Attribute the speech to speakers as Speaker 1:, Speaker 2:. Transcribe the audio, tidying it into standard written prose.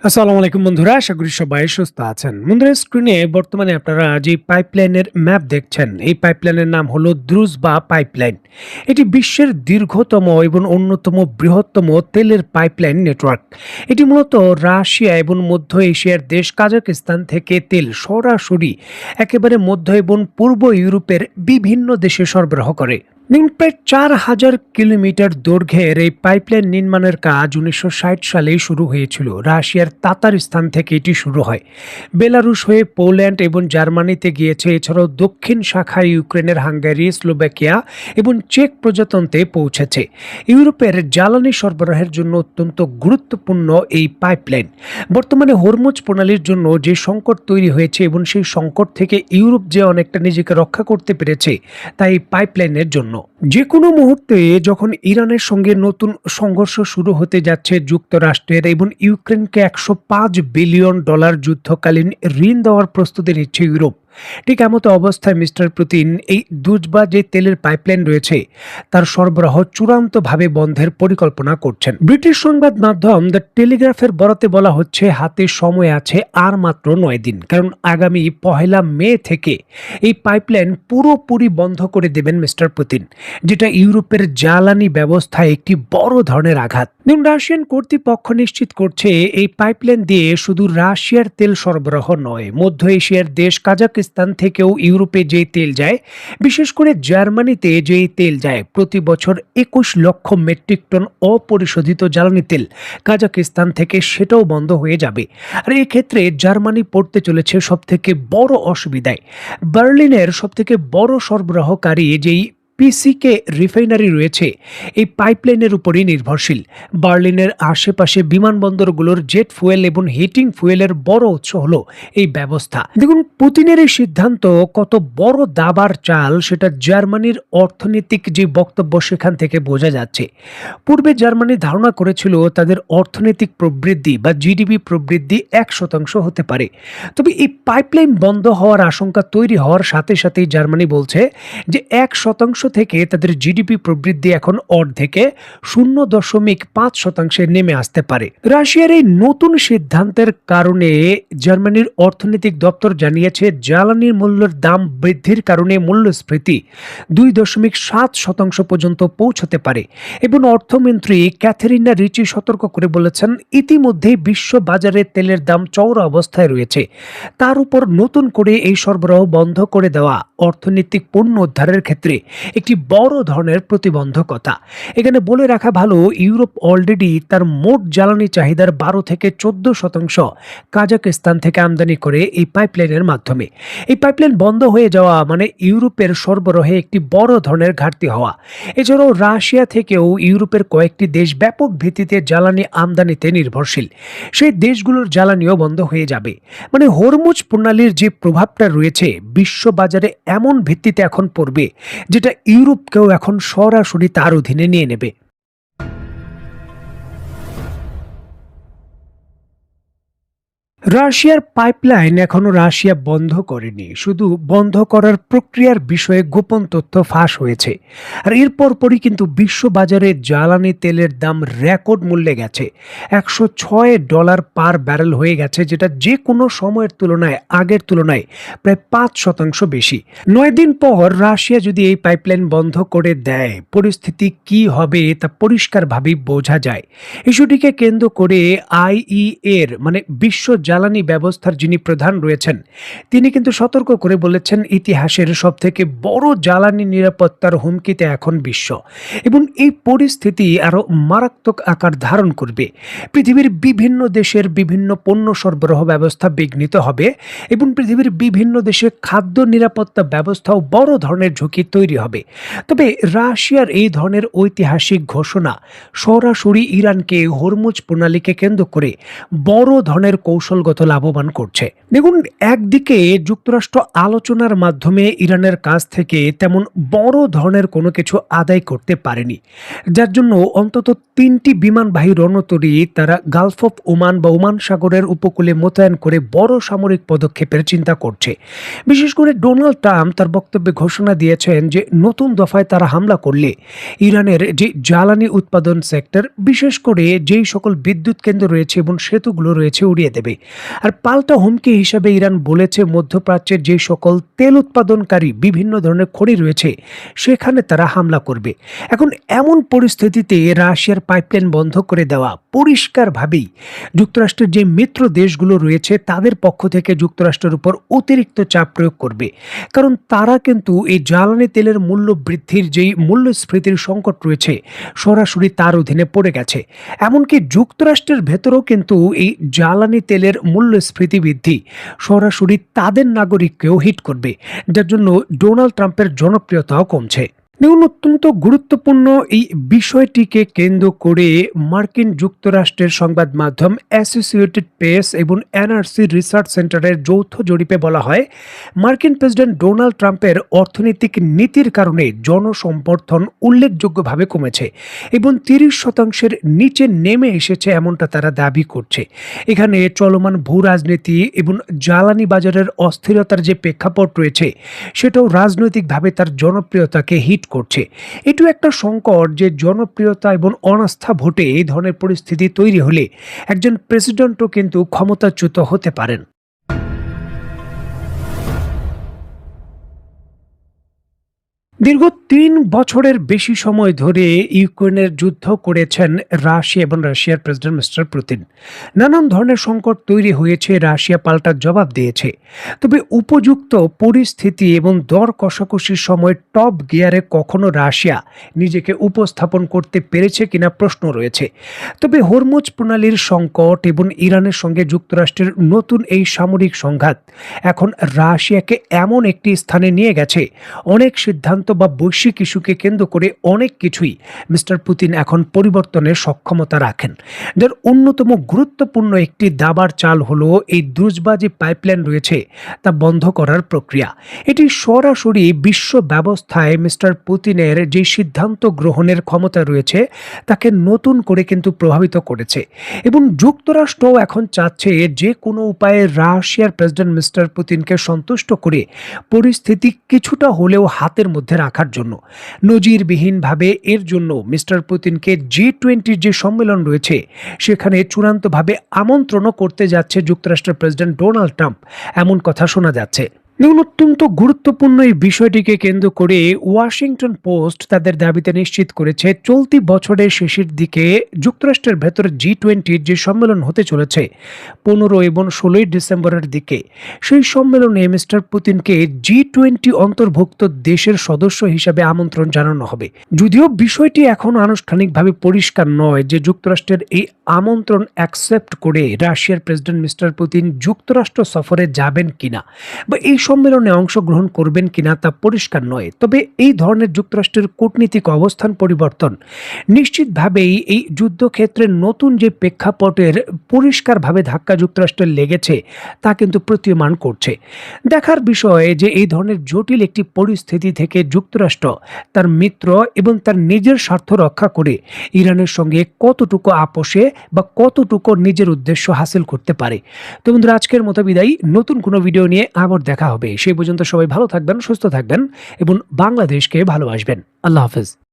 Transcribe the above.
Speaker 1: আসসালামু আলাইকুম বন্ধুরা, আশা করি সবাই সুস্থ আছেন। বন্ধুরা, স্ক্রিনে বর্তমানে আপনারা যে পাইপলাইনের ম্যাপ দেখছেন, এই পাইপলাইনের নাম হলো দ্রুজবা পাইপলাইন। এটি বিশ্বের দীর্ঘতম এবং অন্যতম বৃহত্তম তেলের পাইপলাইন নেটওয়ার্ক। এটি মূলত রাশিয়া এবং মধ্য এশিয়ার দেশ কাজাকিস্তান থেকে তেল সরাসরি একেবারে মধ্য এবং পূর্ব ইউরোপের বিভিন্ন দেশে সরবরাহ করে। প্রায় ৪,০০০ কিলোমিটার দৈর্ঘ্যের এই পাইপলাইন নির্মাণের কাজ ১৯৬০ সালেই শুরু হয়েছিল। রাশিয়ার তাতারস্তান থেকে এটি শুরু হয়, বেলারুশ হয়ে পোল্যান্ড এবং জার্মানিতে গিয়েছে। এছাড়াও দক্ষিণ শাখায় ইউক্রেনের হাঙ্গেরি, স্লোভাকিয়া এবং চেক প্রজাতন্ত্রে পৌঁছেছে। ইউরোপের জ্বালানি সরবরাহের জন্য অত্যন্ত গুরুত্বপূর্ণ এই পাইপলাইন। বর্তমানে হরমুজ প্রণালীর জন্য যে সংকট তৈরি হয়েছে এবং সেই সংকট থেকে ইউরোপ যে অনেকটা নিজেকে রক্ষা করতে পেরেছে, তাই এই পাইপলাইনের জন্য যে কোনো মুহূর্তে যখন ইরানের সঙ্গে নতুন সংঘর্ষ শুরু হতে যাচ্ছে যুক্তরাষ্ট্রের এবং ইউক্রেনকে $১০৫ বিলিয়ন যুদ্ধকালীন ঋণ দেওয়ার প্রস্তুতি নিচ্ছে ইউরোপ, ঠিক এমতো অবস্থায় মিস্টার পুতিন এই দ্রুজবা যে তেলের পাইপলাইন রয়েছে তার সরবরাহ চূড়ান্তভাবে বন্ধের পরিকল্পনা করছেন। ব্রিটিশ সংবাদ মাধ্যম দ্য টেলিগ্রাফের বরাতে বলা হচ্ছে, হাতে সময় আছে আর মাত্র ৯ দিন, কারণ আগামী ১ মে থেকে এই পাইপলাইন পুরোপুরি বন্ধ করে দেবেন মিস্টার পুতিন, যেটা ইউরোপের জ্বালানি ব্যবস্থায় একটি বড় ধরনের আঘাত। রাশিয়ান কর্তৃপক্ষ নিশ্চিত করছে এই পাইপলাইন দিয়ে শুধু রাশিয়ার তেল সরবরাহ নয়, মধ্য এশিয়ার দেশ কাজাকিস্তান থেকেও ইউরোপে যেই তেল যায়, বিশেষ করে জার্মানিতে যেই তেল যায়, প্রতি বছর ২১ লক্ষ মেট্রিক টন অপরিশোধিত জ্বালানি তেল কাজাকিস্তান থেকে, সেটাও বন্ধ হয়ে যাবে। আর এক্ষেত্রে জার্মানি পড়তে চলেছে সবথেকে বড় অসুবিধায়। বার্লিনের সবথেকে বড় সরবরাহকারী যেই পিসিকে রিফাইনারি রয়েছে, এই পাইপলাইনের উপরই নির্ভরশীল। বার্লিনের আশেপাশে বিমানবন্দরগুলোর জেট ফুয়েল এবং হিটিং ফুয়েলের বড় উৎস হলো এই ব্যবস্থা। দেখুন, পুতিনের এই সিদ্ধান্ত কত বড় দাবার চাল সেটা জার্মানির অর্থনৈতিক যে বক্তব্য সেখান থেকে বোঝা যাচ্ছে। পূর্বে জার্মানি ধারণা করেছিল তাদের অর্থনৈতিক প্রবৃদ্ধি বা জিডিপি প্রবৃদ্ধি ১% হতে পারে। তবে এই পাইপলাইন বন্ধ হওয়ার আশঙ্কা তৈরি হওয়ার সাথে সাথেই জার্মানি বলছে যে ১% থেকে তাদের জিডিপি প্রবৃদ্ধি এখন অর্ধেকে ০.৫% নেমে আসতে পারে। রাশিয়ার এই নতুন সিদ্ধান্তের কারণে জার্মানির অর্থনৈতিক দপ্তর জানিয়েছে, জ্বালানির মূল্যের দাম বৃদ্ধির কারণে মূল্যস্ফীতি ২.৭% পর্যন্ত পৌঁছতে পারে। এবং অর্থমন্ত্রী ক্যাথেরিনা রিচি সতর্ক করে বলেছেন, ইতিমধ্যেই বিশ্ব বাজারে তেলের দাম চওড়া অবস্থায় রয়েছে, তার উপর নতুন করে এই সরবরাহ বন্ধ করে দেওয়া অর্থনৈতিক পুনরুদ্ধারের ক্ষেত্রে একটি বড় ধরনের প্রতিবন্ধকতা। এখানে বলে রাখা ভালো, ইউরোপ অলরেডি তার মোট জ্বালানি চাহিদার ১২ থেকে ১৪% কাজাকিস্তান থেকে আমদানি করে এই পাইপলাইনের মাধ্যমে। এই পাইপলাইন বন্ধ হয়ে যাওয়া মানে ইউরোপের সরবরাহে একটি বড় ধরনের ঘাটতি হওয়া। এছাড়াও রাশিয়া থেকেও ইউরোপের কয়েকটি দেশ ব্যাপক ভিত্তিতে জ্বালানি আমদানিতে নির্ভরশীল, সেই দেশগুলোর জ্বালানিও বন্ধ হয়ে যাবে। মানে হরমুজ প্রণালীর যে প্রভাবটা রয়েছে বিশ্ব বাজারে এমন ভিত্তিতে এখন পড়বে, যেটা ইউরোপকেও এখন সরাসরি তার অধীনে নিয়ে নেবে। রাশিয়ার পাইপলাইন এখনো রাশিয়া বন্ধ করেনি, শুধু বন্ধ করার প্রক্রিয়ার বিষয়ে গোপন তথ্য ফাঁস হয়েছে। আর এর পরপরই কিন্তু বিশ্ব বাজারে জ্বালানি তেলের দাম রেকর্ড মূল্যে গেছে, $১০৬ পার ব্যারেল হয়ে গেছে, যেটা যে কোনো সময়ের তুলনায় আগের তুলনায় প্রায় ৫% বেশি। ৯ দিন পর রাশিয়া যদি এই পাইপলাইন বন্ধ করে দেয়, পরিস্থিতি কি হবে তা পরিষ্কারভাবেই বোঝা যায়। ইস্যুটিকে কেন্দ্র করে আইইএর মানে বিশ্ব জ্বালানি ব্যবস্থার যিনি প্রধান রয়েছেন, তিনি কিন্তু সতর্ক করে বলেছেন, ইতিহাসের সবথেকে বড় জ্বালানি নিরাপত্তার হুমকিতে এখন বিশ্ব, এবং এই পরিস্থিতি আরো মারাত্মক আকার ধারণ করবে। পৃথিবীর বিভিন্ন দেশের বিভিন্ন পণ্য সরবরাহ ব্যবস্থা বিঘ্নিত হবে এবং পৃথিবীর বিভিন্ন দেশে খাদ্য নিরাপত্তা ব্যবস্থাও বড় ধরনের ঝুঁকি তৈরি হবে। তবে রাশিয়ার এই ধরনের ঐতিহাসিক ঘোষণা সরাসরি ইরানকে হরমুজ প্রণালীকে কেন্দ্র করে বড় ধরনের কৌশল কৌশলগত লাভবান করছে। দেখুন, একদিকে যুক্তরাষ্ট্র আলোচনার মাধ্যমে ইরানের কাছ থেকে তেমন বড় ধরনের কোনো কিছু আদায় করতে পারেনি, যার জন্য অন্তত ৩টি বিমানবাহী রণতরী তারা গালফ অফ ওমান বা ওমান সাগরের উপকূলে মোতায়েন করে বড় সামরিক পদক্ষেপের চিন্তা করছে। বিশেষ করে ডোনাল্ড ট্রাম্প তার বক্তব্যে ঘোষণা দিয়েছেন যে নতুন দফায় তারা হামলা করলে ইরানের যে জ্বালানি উৎপাদন সেক্টর, বিশেষ করে যেই সকল বিদ্যুৎ কেন্দ্র রয়েছে এবং সেতুগুলো রয়েছে, উড়িয়ে দেবে। আর পাল্টা হুমকি হিসাবে ইরান বলেছে মধ্যপ্রাচ্যের যে সকল তেল উৎপাদনকারী বিভিন্ন ধরনের খনি রয়েছে সেখানে তারা হামলা করবে। এখন এমন পরিস্থিতিতে রাশিয়ার পাইপলাইন বন্ধ করে দেওয়া পরিষ্কারভাবেই যুক্তরাষ্ট্রের যে মিত্র দেশগুলো রয়েছে তাদের পক্ষ থেকে যুক্তরাষ্ট্রের উপর অতিরিক্ত চাপ প্রয়োগ করবে। কারণ তারা কিন্তু এই জ্বালানি তেলের মূল্য বৃদ্ধির যেই মূল্যস্ফীতির সংকট রয়েছে সরাসরি তার অধীনে পড়ে গেছে। এমনকি যুক্তরাষ্ট্রের ভেতরেও কিন্তু এই জ্বালানি তেলের মূল্যস্ফীতি বৃদ্ধি সরাসরি তাদের নাগরিককেও হিট করবে, যার জন্য ডোনাল্ড ট্রাম্পের জনপ্রিয়তাও কমছে। দেখুন, অত্যন্ত গুরুত্বপূর্ণ এই বিষয়টিকে কেন্দ্র করে মার্কিন যুক্তরাষ্ট্রের সংবাদ মাধ্যম অ্যাসোসিয়েটেড প্রেস এবং এনআরসি রিসার্চ সেন্টারের যৌথ জরিপে বলা হয়, মার্কিন প্রেসিডেন্ট ডোনাল্ড ট্রাম্পের অর্থনৈতিক নীতির কারণে জনসমর্থন উল্লেখযোগ্যভাবে কমেছে এবং ৩০% নিচে নেমে এসেছে, এমনটা তারা দাবি করছে। এখানে চলমান ভূ রাজনীতি এবং জ্বালানি বাজারের অস্থিরতার যে প্রেক্ষাপট রয়েছে সেটাও রাজনৈতিকভাবে তার জনপ্রিয়তাকে হিট করছে। এটিও একটা সংকট যে জনপ্রিয়তা এবং অনাস্থা ভোটে এই ধরনের পরিস্থিতি তৈরি হলে একজন প্রেসিডেন্টও কিন্তু ক্ষমতাচ্যুত হতে পারেন। দীর্ঘ ৩ বছরের বেশি সময় ধরে ইউক্রেনের যুদ্ধ করেছেন রাশিয়া এবং রাশিয়ার প্রেসিডেন্ট মিস্টার পুতিন। নানান ধরনের সংকট তৈরি হয়েছে, রাশিয়া পাল্টা জবাব দিয়েছে। তবে উপযুক্ত পরিস্থিতি এবং দর কষাকষির সময় টপ গিয়ারে কখনো রাশিয়া নিজেকে উপস্থাপন করতে পেরেছে কিনা প্রশ্ন রয়েছে। তবে হরমুজ প্রণালীর সংকট এবং ইরানের সঙ্গে যুক্তরাষ্ট্রের নতুন এই সামরিক সংঘাত এখন রাশিয়াকে এমন একটি স্থানে নিয়ে গেছে, অনেক সিদ্ধান্ত বা বৈশ্বিক ইস্যুকে কেন্দ্র করে অনেক কিছুই মিস্টার পুতিন এখন পরিবর্তনের সক্ষমতা রাখেন। যার অন্যতম গুরুত্বপূর্ণ একটি দাবার চাল হলো এই দ্রুজবা যে পাইপলাইন রয়েছে তা বন্ধ করার প্রক্রিয়া। এটি সরাসরি বিশ্ব ব্যবস্থায় মিস্টার পুতিনের যে সিদ্ধান্ত গ্রহণের ক্ষমতা রয়েছে তাকে নতুন করে কিন্তু প্রভাবিত করেছে এবং যুক্তরাষ্ট্র এখন চাচ্ছে যে কোনো উপায়ে রাশিয়ার প্রেসিডেন্ট মিস্টার পুতিনকে সন্তুষ্ট করে পরিস্থিতি কিছুটা হলেও হাতের মধ্যে রাখার জন্য। নজিরবিহীনভাবে এর জন্য মিস্টার পুতিনকে G20 যে সম্মেলন রয়েছে সেখানে চূড়ান্তভাবে আমন্ত্রণও করতে যাচ্ছে যুক্তরাষ্ট্রের প্রেসিডেন্ট ডোনাল্ড ট্রাম্প, এমন কথা শোনা যাচ্ছে। অত্যন্ত গুরুত্বপূর্ণ এই বিষয়টিকে কেন্দ্র করে ওয়াশিংটন পোস্ট তাদের দাবিতে নিশ্চিত করেছে চলতি বছরের শেষের দিকে যুক্তরাষ্ট্রের ভেতরে G20 যে সম্মেলন হতে চলেছে 15 এবং 16 ডিসেম্বরের দিকে, সেই সম্মেলনে মিস্টার পুতিনকে G20 অন্তর্ভুক্ত দেশের সদস্য হিসাবে আমন্ত্রণ জানানো হবে। যদিও বিষয়টি এখন আনুষ্ঠানিকভাবে পরিষ্কার নয় যে যুক্তরাষ্ট্রের এই আমন্ত্রণ অ্যাকসেপ্ট করে রাশিয়ার প্রেসিডেন্ট মিস্টার পুতিন যুক্তরাষ্ট্র সফরে যাবেন কিনা বা এই সম্মেলনে অংশগ্রহণ করবেন কিনা তা পরিষ্কার নয়। তবে এই ধরনের যুক্তরাষ্ট্রের কূটনীতিক অবস্থান পরিবর্তন নিশ্চিতভাবেই এই যুদ্ধক্ষেত্রের নতুন যে প্রেক্ষাপটের পরিষ্কারভাবে ধাক্কা যুক্তরাষ্ট্রের লেগেছে তা কিন্তু প্রতীয়মান করছে। দেখার বিষয় যে এই ধরনের জটিল একটি পরিস্থিতি থেকে যুক্তরাষ্ট্র তার মিত্র এবং তার নিজের স্বার্থ রক্ষা করে ইরানের সঙ্গে কতটুকু আপোষে বা কতটুকু নিজের উদ্দেশ্য হাসিল করতে পারে। তো বন্ধুরা, আজকের মতো বিদায়। নতুন কোনো ভিডিও নিয়ে আবার দেখা হবে। সেই পর্যন্ত সবাই ভালো থাকবেন, সুস্থ থাকবেন এবং বাংলাদেশকে ভালোবাসবেন। আল্লাহ হাফেজ।